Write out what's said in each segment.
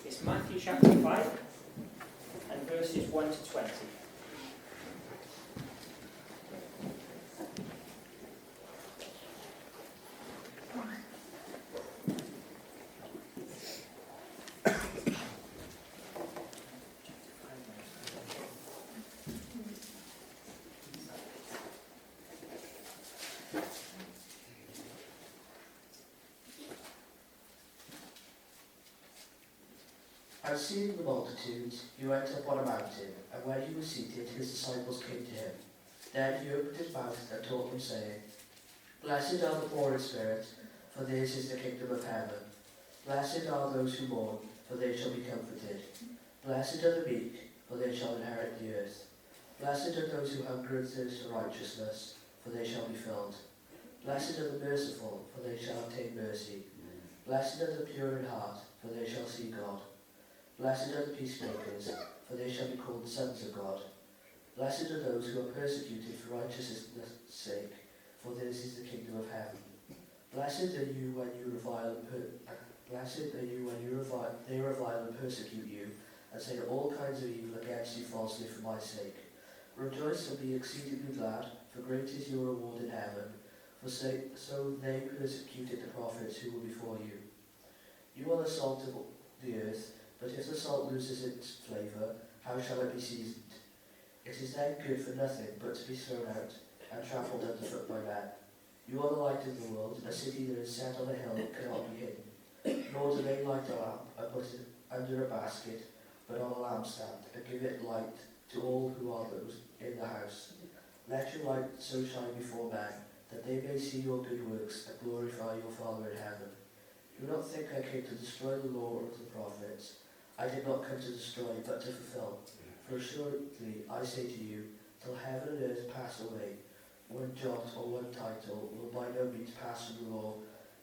It's Matthew chapter 5 and verses 1 to 20. And seeing the multitudes, he went up on a mountain, and when he was seated, his disciples came to him. Then he opened his mouth and taught them, saying, Blessed are the poor in spirit, for theirs is the kingdom of heaven. Blessed are those who mourn, for they shall be comforted. Blessed are the meek, for they shall inherit the earth. Blessed are those who hunger and thirst for righteousness, for they shall be filled. Blessed are the merciful, for they shall obtain mercy. Blessed are the pure in heart, for they shall see God. Blessed are the peacemakers, for they shall be called the sons of God. Blessed are those who are persecuted for righteousness' sake, for theirs is the kingdom of heaven. Blessed are you when they revile and persecute you, and say all kinds of evil against you falsely for my sake. Rejoice and be exceedingly glad, for great is your reward in heaven. For so they persecuted the prophets who were before you. You are the salt of the earth. But if the salt loses its flavour, how shall it be seasoned? It is then good for nothing but to be thrown out and trampled underfoot by men. You are the light of the world. A city that is set on a hill cannot be hidden. Nor do they light a lamp and put it under a basket, but on a lampstand, and give it light to all who are those in the house. Let your light so shine before men, that they may see your good works and glorify your Father in heaven. Do not think I came to destroy the law or the prophets. I did not come to destroy, but to fulfill. For assuredly, I say to you, till heaven and earth pass away, one jot or one title will by no means pass from the law,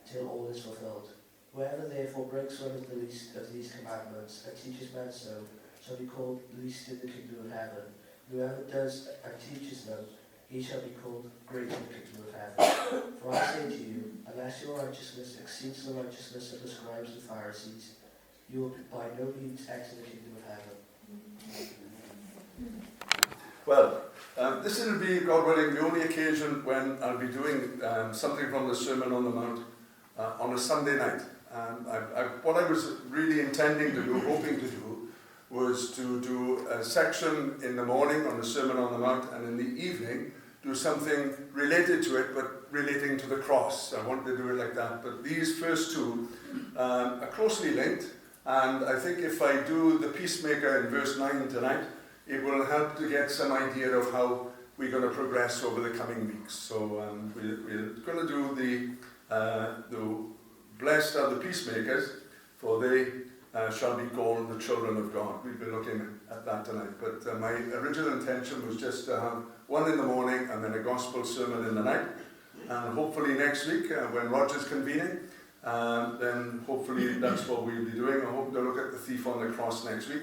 till all is fulfilled. Whoever therefore breaks one of the least of these commandments, and teaches men so, shall be called least in the kingdom of heaven. Whoever does and teaches them, he shall be called great in the kingdom of heaven. For I say to you, unless your righteousness exceeds the righteousness of the scribes and Pharisees, you will by no means enter the kingdom of heaven. Well, this will be, God willing, the only occasion when I'll be doing something from the Sermon on the Mount on a Sunday night. What I was really intending to do, hoping to do, was to do a section in the morning on the Sermon on the Mount, and in the evening do something related to it, but relating to the cross. I wanted to do it like that. But these first two are closely linked. And I think if I do the Peacemaker in verse 9 tonight, it will help to get some idea of how we're going to progress over the coming weeks. So we're going to do the blessed are the peacemakers, for they shall be called the children of God. We've been looking at that tonight. But my original intention was just to have one in the morning and then a gospel sermon in the night. And hopefully next week, when Roger's convening, then hopefully that's what we'll be doing. I hope to look at the thief on the cross next week,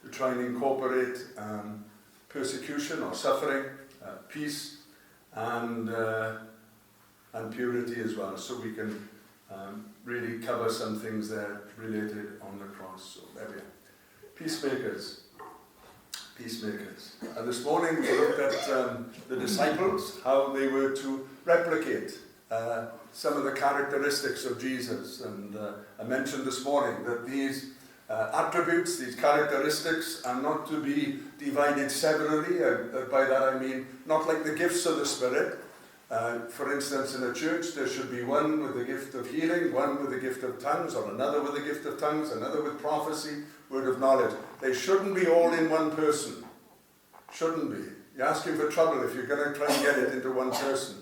to try and incorporate persecution or suffering, peace, and purity as well, so we can really cover some things there related on the cross. So there we are. Peacemakers. Peacemakers. And this morning we looked at the disciples, how they were to replicate some of the characteristics of Jesus. And I mentioned this morning that these attributes, these characteristics, are not to be divided severally. By that I mean not like the gifts of the Spirit. For instance, in a church there should be one with the gift of healing, one with the gift of tongues, or another with the gift of tongues, another with prophecy, word of knowledge. They shouldn't be all in one person. Shouldn't be. You're asking for trouble if you're going to try and get it into one person.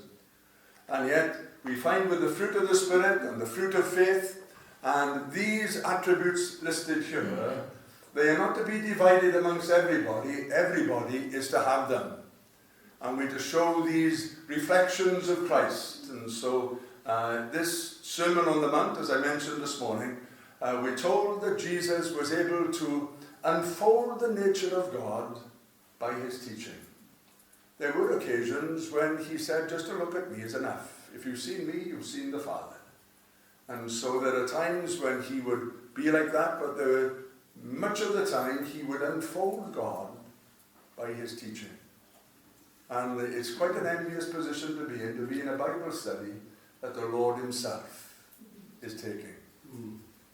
And yet, we find with the fruit of the Spirit and the fruit of faith, and these attributes listed here, they are not to be divided amongst everybody. Everybody is to have them. And we're to show these reflections of Christ. And so, this Sermon on the Mount, as I mentioned this morning, we're told that Jesus was able to unfold the nature of God by his teaching. There were occasions when he said, just to look at me is enough. If you've seen me, you've seen the Father. And so there are times when he would be like that, but there much of the time he would unfold God by his teaching. And it's quite an envious position to be in a Bible study that the Lord himself is taking.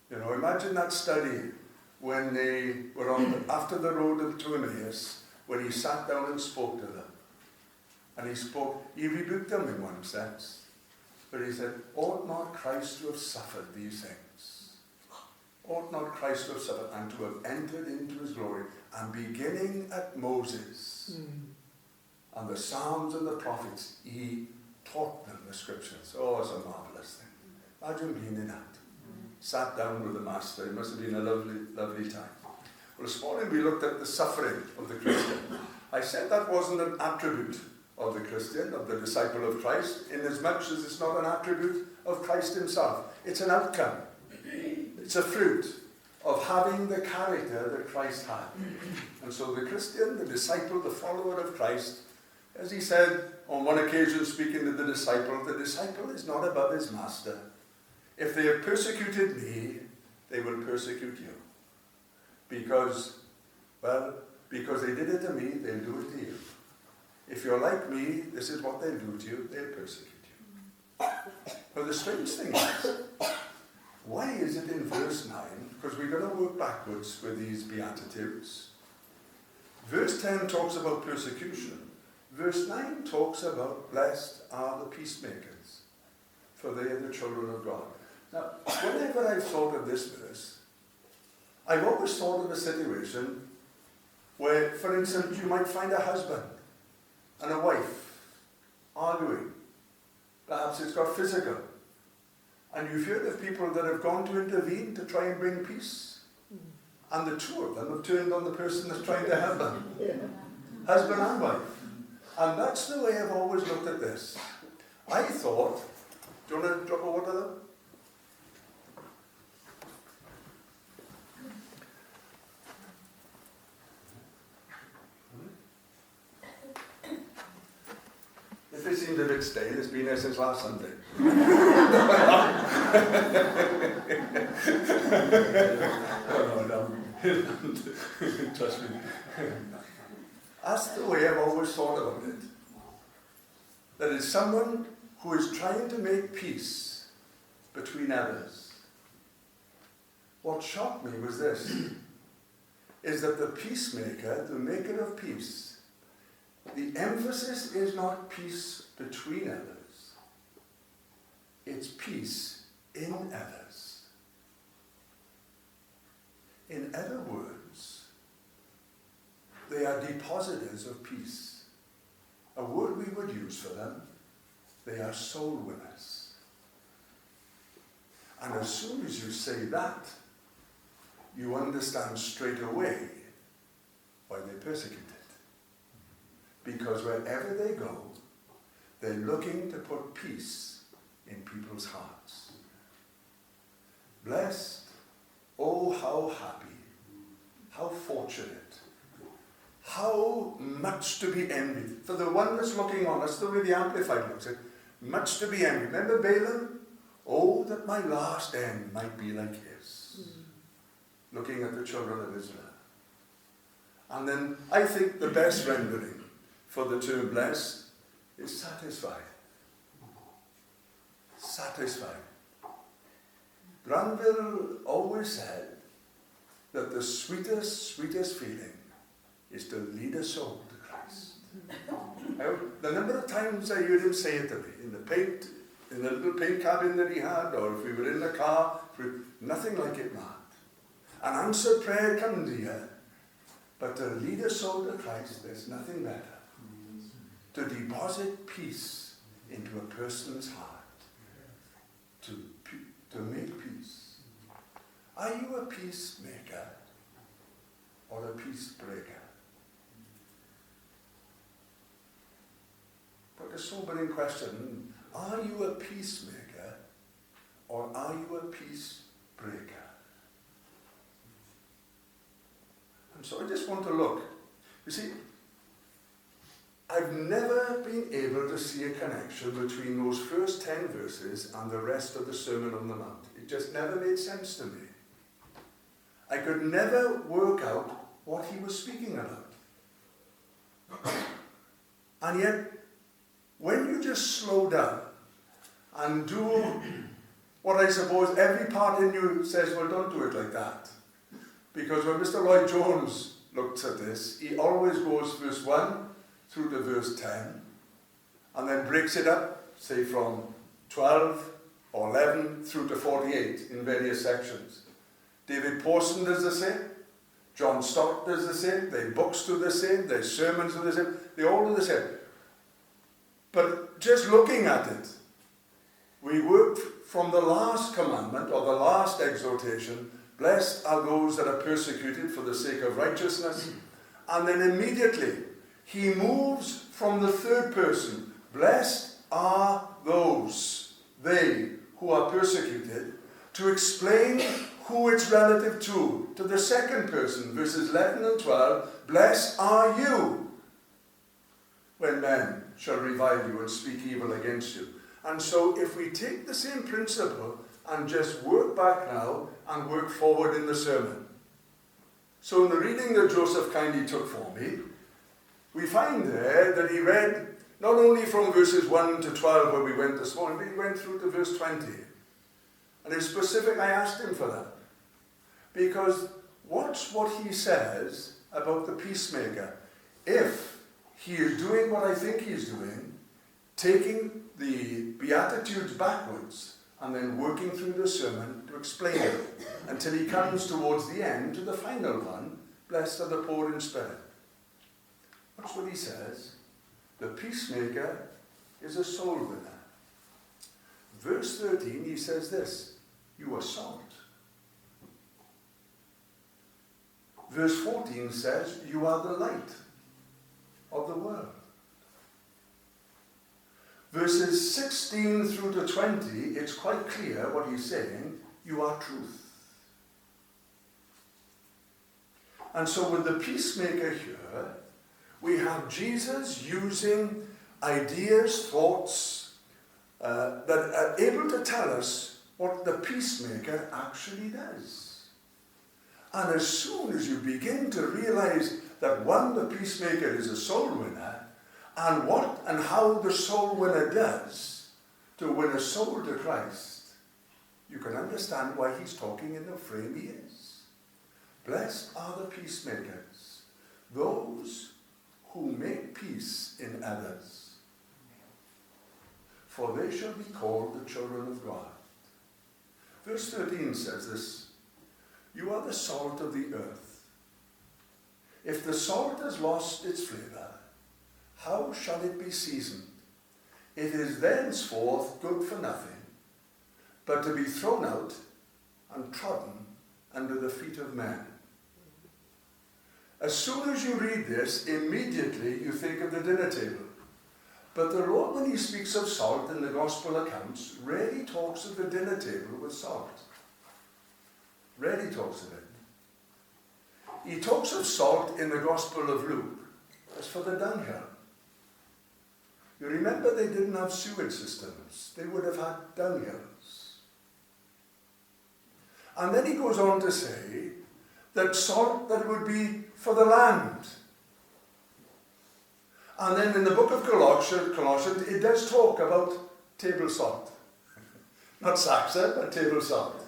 You know, imagine that study when they were after the road to Emmaus, when he sat down and spoke to them. And he rebuked them in one sense. But he said, ought not Christ to have suffered these things? Ought not Christ to have suffered and to have entered into his glory? And beginning at Moses and the Psalms and the prophets, he taught them the scriptures. Oh, it's a marvelous thing. Imagine being in that. Sat down with the Master. It must have been a lovely, lovely time. Well, this morning we looked at the suffering of the Christian. I said that wasn't an attribute of the Christian, of the disciple of Christ, in as much as it's not an attribute of Christ himself. It's an outcome. It's a fruit of having the character that Christ had. And so the Christian, the disciple, the follower of Christ, as he said on one occasion speaking to the disciple is not above his master. If they have persecuted me, they will persecute you. Because they did it to me, they'll do it to you. If you're like me, this is what they'll do to you, they'll persecute you. But the strange thing is, why is it in verse 9? Because we're going to work backwards with these Beatitudes. Verse 10 talks about persecution. Verse 9 talks about blessed are the peacemakers, for they are the children of God. Now, whenever I've thought of this verse, I've always thought of a situation where, for instance, you might find a husband and a wife arguing. Perhaps it's got physical. And you've heard of people that have gone to intervene to try and bring peace. And the two of them have turned on the person that's trying to help them. Husband and wife. And that's the way I've always looked at this. I thought, do you want to drop a water though? If it seems a bit stale, it's been there since last Sunday. No. Trust me. That's the way I've always thought about it. That it's someone who is trying to make peace between others. What shocked me was this, is that the peacemaker, the maker of peace, the emphasis is not peace between others. It's peace in others. In other words, they are depositors of peace. A word we would use for them, they are soul winners. And as soon as you say that, you understand straight away why they're persecuted. Because wherever they go, they're looking to put peace in people's hearts. Blessed, oh how happy, how fortunate, how much to be envied. For the one that's looking on, that's the way the Amplified looks at it, much to be envied. Remember Balaam? Oh, that my last end might be like his. Looking at the children of Israel. And then I think the best rendering for the term blessed is satisfied. Satisfied. Granville always said that the sweetest feeling is to lead a soul to Christ. The number of times I heard him say it to me, in the little paint cabin that he had, or if we were in the car, nothing like it, man. An answered prayer comes here, but to lead a soul to Christ, there's nothing better. To deposit peace into a person's heart. To make peace. Are you a peacemaker or a peace breaker? But a sobering question, are you a peacemaker or are you a peace breaker? And so I just want to look. You see, I've never been able to see a connection between those first 10 verses and the rest of the Sermon on the Mount. It just never made sense to me. I I could never work out what he was speaking about. And yet, when you just slow down and do what I suppose every part in you says, well, don't do it like that. Because when Mr. Lloyd Jones looks at this, he always goes verse 1 through to verse 10, and then breaks it up, say from 12 or 11 through to 48 in various sections. David Pawson does the same. John Stott does the same. Their books do the same. Their sermons do the same. They all do the same. But just looking at it, we work from the last commandment or the last exhortation, blessed are those that are persecuted for the sake of righteousness. And then immediately he moves from the third person, blessed are those, they who are persecuted, to explain who it's relative to the second person, verses 11 and 12, blessed are you when men shall revile you and speak evil against you. And so if we take the same principle and just work back now and work forward in the sermon. So in the reading that Joseph kindly took for me, we find there that he read not only from verses 1 to 12 where we went this morning, but he went through to verse 20. And in specific, I asked him for that. Because watch what he says about the peacemaker. If he is doing what I think he's doing, taking the Beatitudes backwards and then working through the sermon to explain it until he comes towards the end to the final one, blessed are the poor in spirit. Watch what he says. The peacemaker is a soul winner. Verse 13, he says this, you are salt. Verse 14 says, you are the light of the world. Verses 16 through to 20, it's quite clear what he's saying, you are truth. And so with the peacemaker here, we have Jesus using ideas, thoughts, that are able to tell us what the peacemaker actually does. And as soon as you begin to realize that one, the peacemaker is a soul winner, and what and how the soul winner does to win a soul to Christ, you can understand why he's talking in the frame he is. Blessed are the peacemakers, those who make peace in others, for they shall be called the children of God. Verse 13 says this, you are the salt of the earth. If the salt has lost its flavour, how shall it be seasoned? It is thenceforth good for nothing, but to be thrown out and trodden under the feet of men. As soon as you read this, immediately you think of the dinner table. But the Lord, when he speaks of salt in the gospel accounts, rarely talks of the dinner table with salt. Rarely talks of it. He talks of salt in the Gospel of Luke as for the dunghill. You remember they didn't have sewage systems. They would have had dunghills. And then he goes on to say that salt that would be for the land. And then in the book of Colossians, it does talk about table salt. Not saxa, but table salt.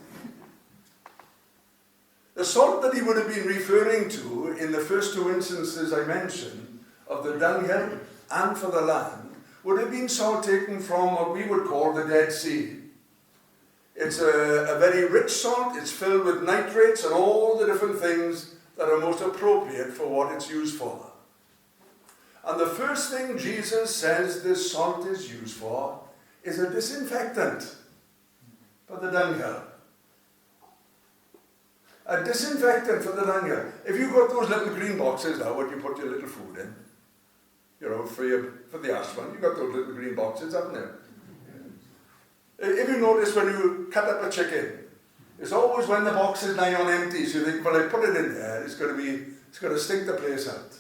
The salt that he would have been referring to in the first two instances I mentioned, of the dunghill and for the land, would have been salt taken from what we would call the Dead Sea. It's a very rich salt, it's filled with nitrates and all the different things that are most appropriate for what it's used for. And the first thing Jesus says this salt is used for is a disinfectant for the dunghill. A disinfectant for the dunghill. If you've got those little green boxes now where you put your little food in, you know, for the ash one, you've got those little green boxes, haven't you? If you notice when you cut up a chicken, it's always when the box is lying on empty, so you think, well, I put it in there, it's going to stink the place out.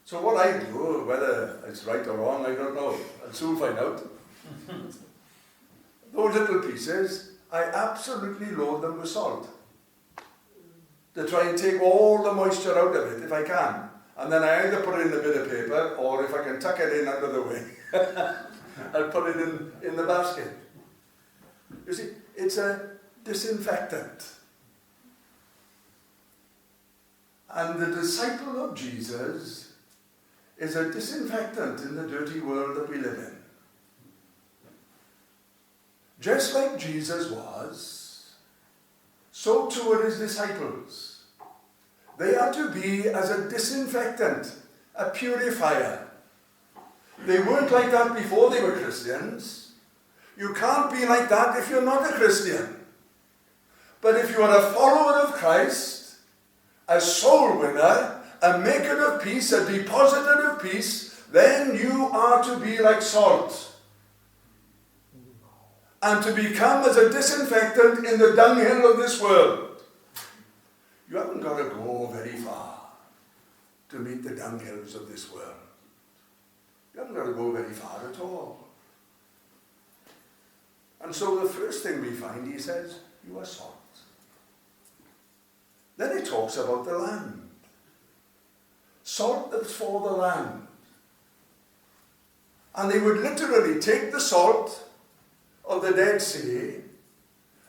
So what I do, whether it's right or wrong, I don't know. I'll soon find out. Those little pieces, I absolutely load them with salt. to try and take all the moisture out of it if I can. And then I either put it in a bit of paper, or if I can tuck it in under the wing, I'll put it in the basket. You see, it's a disinfectant. And the disciple of Jesus is a disinfectant in the dirty world that we live in. Just like Jesus was, so too are his disciples. They are to be as a disinfectant, a purifier. They weren't like that before they were Christians. You can't be like that if you're not a Christian. But if you are a follower of Christ, a soul winner, a maker of peace, a depositor of peace, then you are to be like salt. And to become as a disinfectant in the dunghill of this world. You haven't got to go very far to meet the dunghills of this world. You haven't got to go very far at all. And so the first thing we find, he says, you are salt. Then he talks about the land. Salt that's for the land. And they would literally take the salt of the Dead Sea,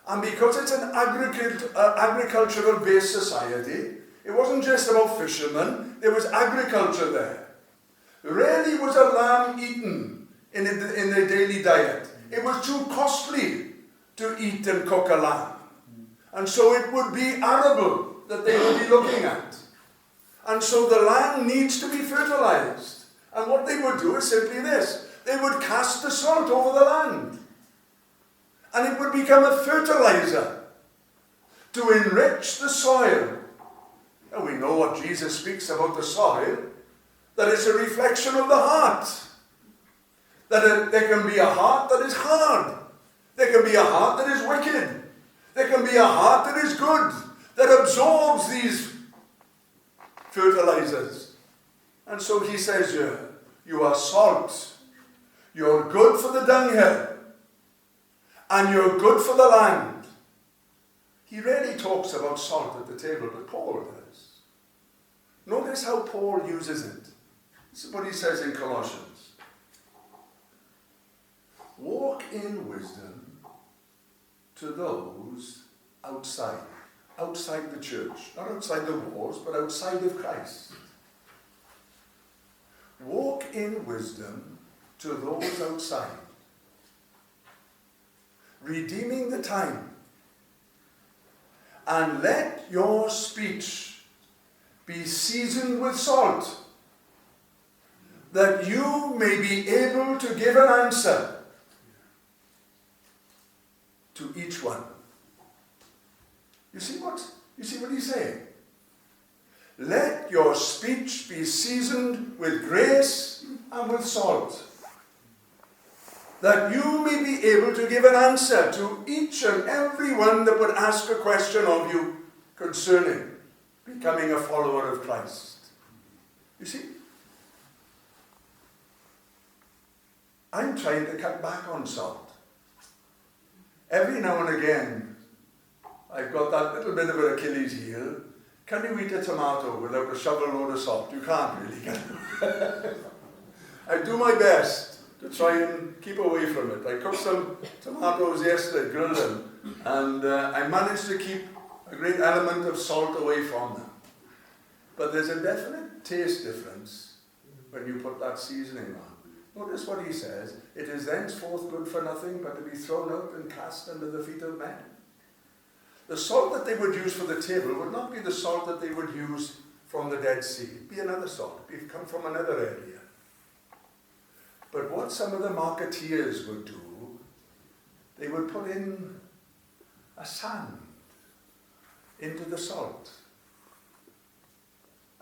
and because it's an agricultural-based society, it wasn't just about fishermen, there was agriculture there. Rarely was a lamb eaten in their daily diet. It was too costly to eat and cook a lamb. And so it would be arable that they would be looking at. And so the land needs to be fertilized. And what they would do is simply this. They would cast the salt over the land. And it would become a fertilizer to enrich the soil. And we know what Jesus speaks about the soil, that it's a reflection of the heart. That there can be a heart that is hard. There can be a heart that is wicked. There can be a heart that is good, that absorbs these fertilizers. And so he says here, you are salt. You're good for the dunghill. And you're good for the land. He rarely talks about salt at the table, but Paul does. Notice how Paul uses it. This is what he says in Colossians. Walk in wisdom to those outside. Outside the church. Not outside the walls, but outside of Christ. Walk in wisdom to those outside. Redeeming the time. And let your speech be seasoned with salt, that you may be able to give an answer to each one. You see what he's saying? Let your speech be seasoned with grace and with salt, that you may be able to give an answer to each and every one that would ask a question of you concerning becoming a follower of Christ. You see, I'm trying to cut back on salt. Every now and again, I've got that little bit of an Achilles heel. Can you eat a tomato without a shovel load of salt? You can't really, can you? I do my best to try and keep away from it. I cooked some tomatoes yesterday, grilled them, and I managed to keep a great element of salt away from them. But there's a definite taste difference when you put that seasoning on. Notice what he says, it is thenceforth good for nothing but to be thrown out and cast under the feet of men. The salt that they would use for the table would not be the salt that they would use from the Dead Sea. It'd be another salt. It'd come from another area. But what some of the marketeers would do, they would put in a sand into the salt.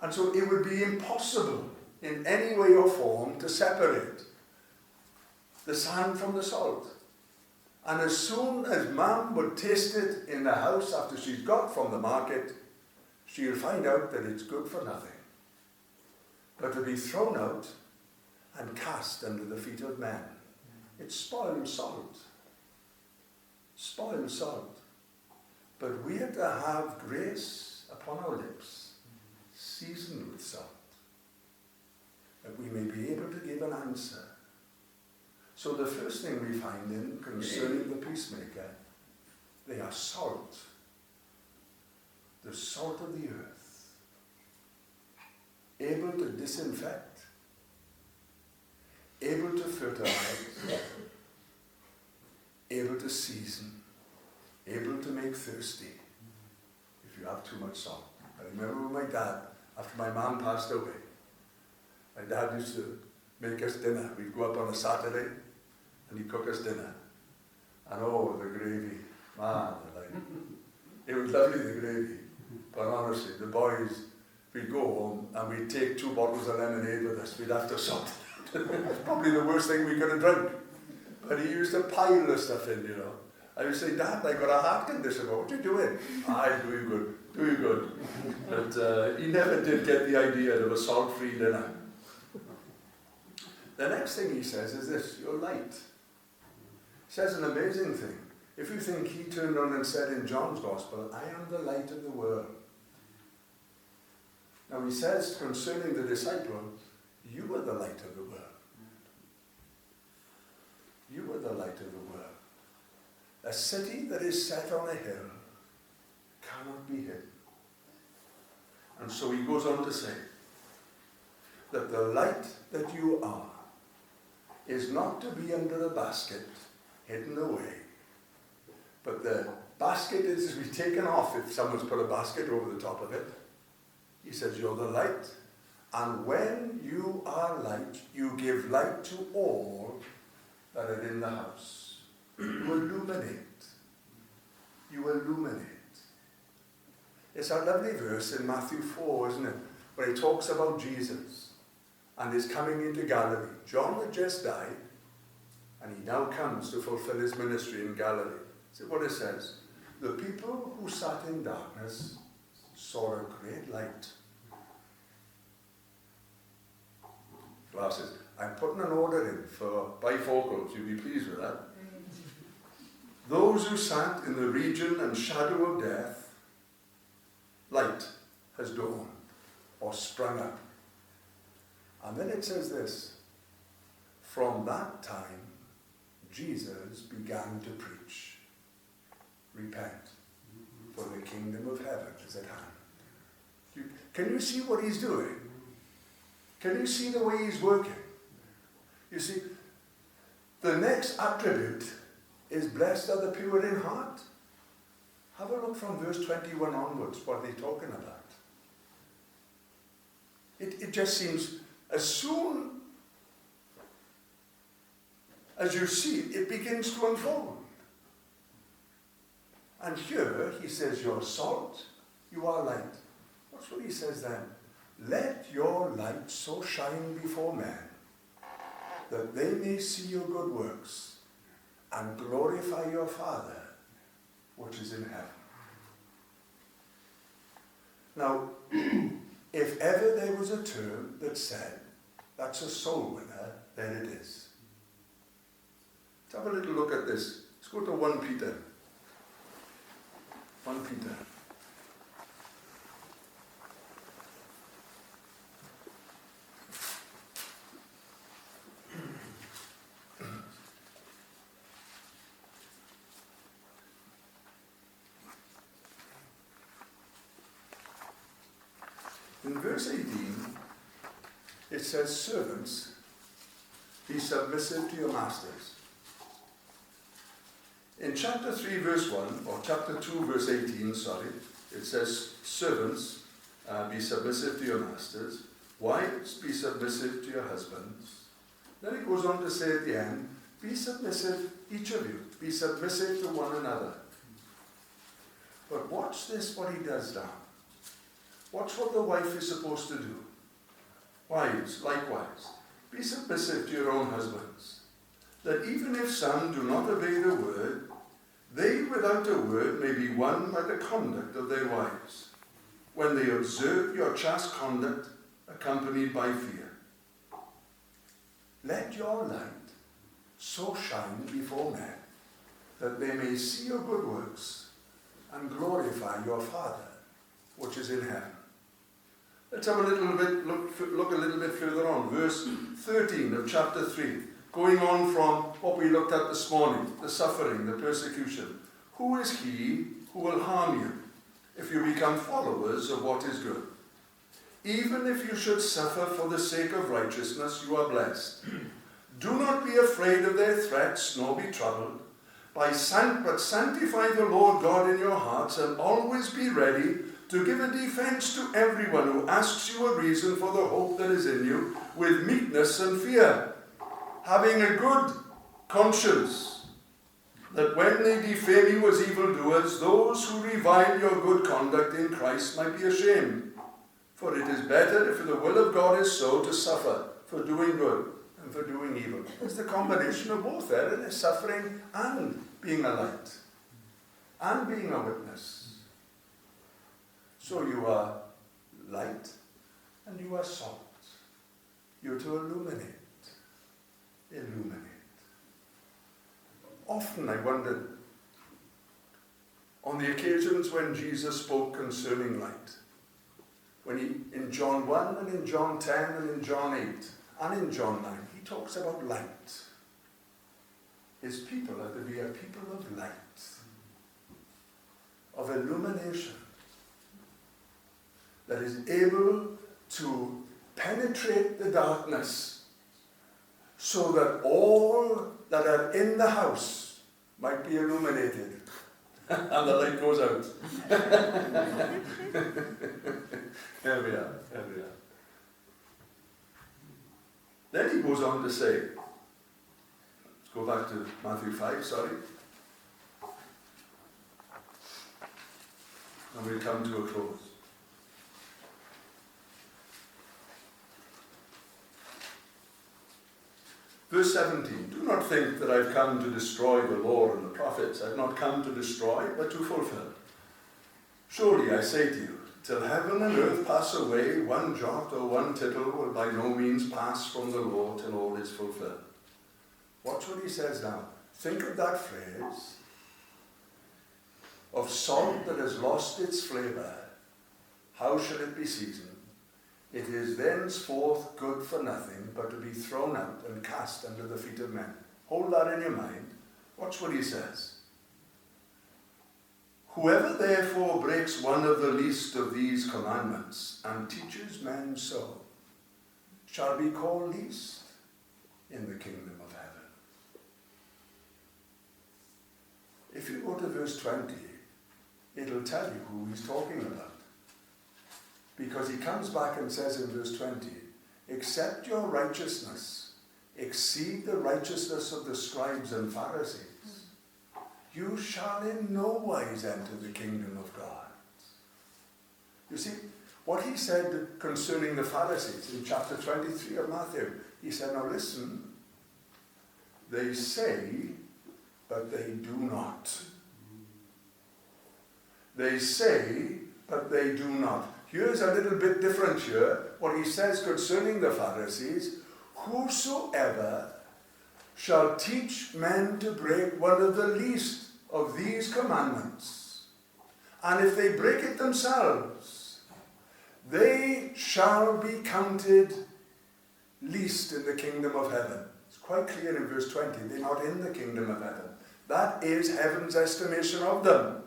And so it would be impossible in any way or form to separate the sand from the salt. And as soon as Mum would taste it in the house after she's got from the market, she'll find out that it's good for nothing, but to be thrown out and cast under the feet of men. It's spoiled salt. Spoiled salt. But we are to have grace upon our lips, seasoned with salt, that we may be able to give an answer. So the first thing we find in concerning the peacemaker, they are salt, the salt of the earth, able to disinfect, able to fertilize, able to season, able to make thirsty if you have too much salt. I remember with my dad, after my mom passed away, my dad used to make us dinner. We'd go up on a Saturday and he'd cook us dinner. And oh, the gravy, man, it was lovely, the gravy. But honestly, the boys, we'd go home and we'd take 2 bottles of lemonade with us. We'd have to salt. It's probably the worst thing we could have drunk. But he used to pile the stuff in, you know. I would say, Dad, I got a heart condition. What you doing? I do you good, do you good. But he never did get the idea of a salt-free dinner. The next thing he says is this, you're light. He says an amazing thing. If you think he turned on and said in John's Gospel, I am the light of the world. Now he says concerning the disciples, you are the light of the world. You are the light of the world. A city that is set on a hill cannot be hidden. And so he goes on to say that the light that you are is not to be under a basket hidden away, but the basket is to be taken off if someone's put a basket over the top of it. He says you're the light, and when you are light, you give light to all that are in the house. You illuminate. You illuminate. It's a lovely verse in Matthew 4, isn't it? Where he talks about Jesus and his coming into Galilee. John had just died, and he now comes to fulfill his ministry in Galilee. See what it says. The people who sat in darkness saw a great light. Glasses. I'm putting an order in for bifocals. You'll be pleased with that. Those who sat in the region and shadow of death, light has dawned or sprung up. And then it says this, from that time, Jesus began to preach, repent, for the kingdom of heaven is at hand. Can you see what he's doing? Can you see the way he's working? You see, the next attribute is blessed are the pure in heart. Have a look from verse 21 onwards, what they're talking about. It just seems, as soon as you see it, it begins to unfold. And here he says, you're salt, you are light. What's what he says then? Let your light so shine before men that they may see your good works and glorify your Father which is in heaven. Now, if ever there was a term that said, that's a soul winner, then it is. Let's have a little look at this. Let's go to 1 Peter. 1 Peter. In verse 18, it says, servants, be submissive to your masters. In chapter 3, verse 1, or chapter 2, verse 18, it says, servants, be submissive to your masters. Wives, be submissive to your husbands. Then it goes on to say at the end, be submissive, each of you, be submissive to one another. But watch this, what he does now. Watch what the wife is supposed to do. Wives, likewise, be submissive to your own husbands, that even if some do not obey the word, they without a word may be won by the conduct of their wives, when they observe your chaste conduct accompanied by fear. Let your light so shine before men, that they may see your good works and glorify your Father which is in heaven. Let's have a little bit, look a little bit further on. Verse 13 of chapter 3. Going on from what we looked at this morning, the suffering, the persecution. Who is he who will harm you if you become followers of what is good? Even if you should suffer for the sake of righteousness, you are blessed. Do not be afraid of their threats, nor be troubled, but sanctify the Lord God in your hearts, and always be ready to give a defense to everyone who asks you a reason for the hope that is in you, with meekness and fear, having a good conscience, that when they defame you as evildoers, those who revile your good conduct in Christ might be ashamed. For it is better, if the will of God is so, to suffer for doing good than for doing evil. It's the combination of both there, isn't it? Suffering and being a light, and being a witness. So you are light and you are salt. You're to illuminate. Illuminate. Often I wondered, on the occasions when Jesus spoke concerning light, when he, in John 1 and in John 10 and in John 8 and in John 9, he talks about light. His people are to be a people of light, of illumination, that is able to penetrate the darkness so that all that are in the house might be illuminated. And the light goes out. There we are. Then he goes on to say, let's go back to Matthew 5, sorry. And we'll come to a close. Verse 17, do not think that I've come to destroy the law and the prophets. I've not come to destroy, but to fulfill. Surely I say to you, till heaven and earth pass away, one jot or one tittle will by no means pass from the law till all is fulfilled. Watch what he says now. Think of that phrase of salt that has lost its flavour. How shall it be seasoned? It is thenceforth good for nothing, but to be thrown out and cast under the feet of men. Hold that in your mind. Watch what he says. Whoever therefore breaks one of the least of these commandments and teaches men so, shall be called least in the kingdom of heaven. If you go to verse 20, it'll tell you who he's talking about. Because he comes back and says in verse 20, except your righteousness exceed the righteousness of the scribes and Pharisees, you shall in no wise enter the kingdom of God. You see, what he said concerning the Pharisees in chapter 23 of Matthew, he said, now listen, they say, but they do not. They say, but they do not. Here's a little bit different here. What he says concerning the Pharisees, whosoever shall teach men to break one of the least of these commandments, and if they break it themselves, they shall be counted least in the kingdom of heaven. It's quite clear in verse 20, they're not in the kingdom of heaven. That is heaven's estimation of them.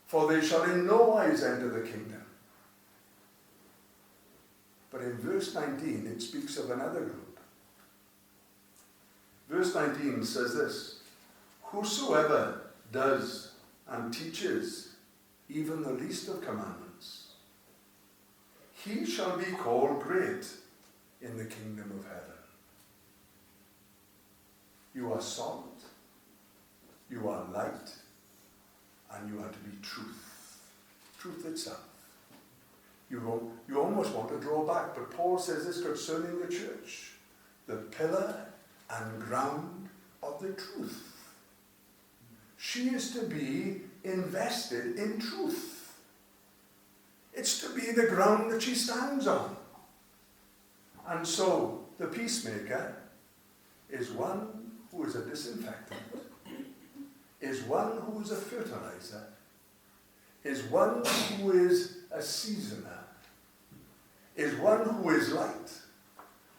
For they shall in no wise enter the kingdom. But in verse 19, it speaks of another group. Verse 19 says this, whosoever does and teaches even the least of commandments, he shall be called great in the kingdom of heaven. You are salt, you are light, and you are to be truth itself. You almost want to draw back, but Paul says this concerning the church, the pillar and ground of the truth. She is to be invested in truth. It's to be the ground that she stands on. And so the peacemaker is one who is a disinfectant, is one who is a fertilizer, is one who is a seasoner, is one who is light,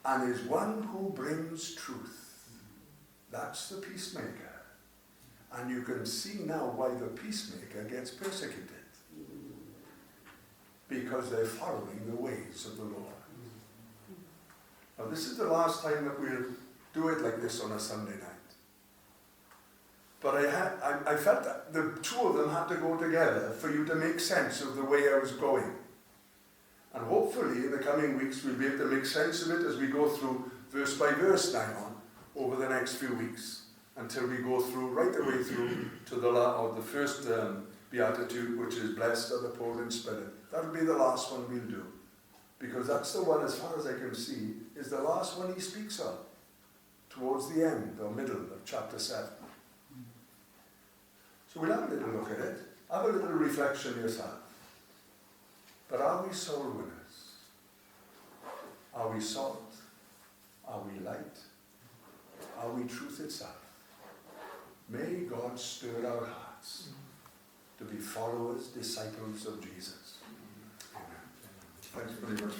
and is one who brings truth. That's the peacemaker. And you can see now why the peacemaker gets persecuted. Because they're following the ways of the Lord. Now this is the last time that we'll do it like this on a Sunday night. But I felt that the two of them had to go together for you to make sense of the way I was going. And hopefully in the coming weeks we'll be able to make sense of it as we go through verse by verse now on over the next few weeks until we go through right the way through to the first beatitude, which is blessed are the poor in spirit. That'll be the last one we'll do. Because that's the one, as far as I can see, is the last one he speaks of towards the end or middle of chapter 7. So we'll have a little look at it. Have a little reflection yourself. But are we soul winners? Are we salt? Are we light? Are we truth itself? May God stir our hearts to be followers, disciples of Jesus. Amen. Thanks very much.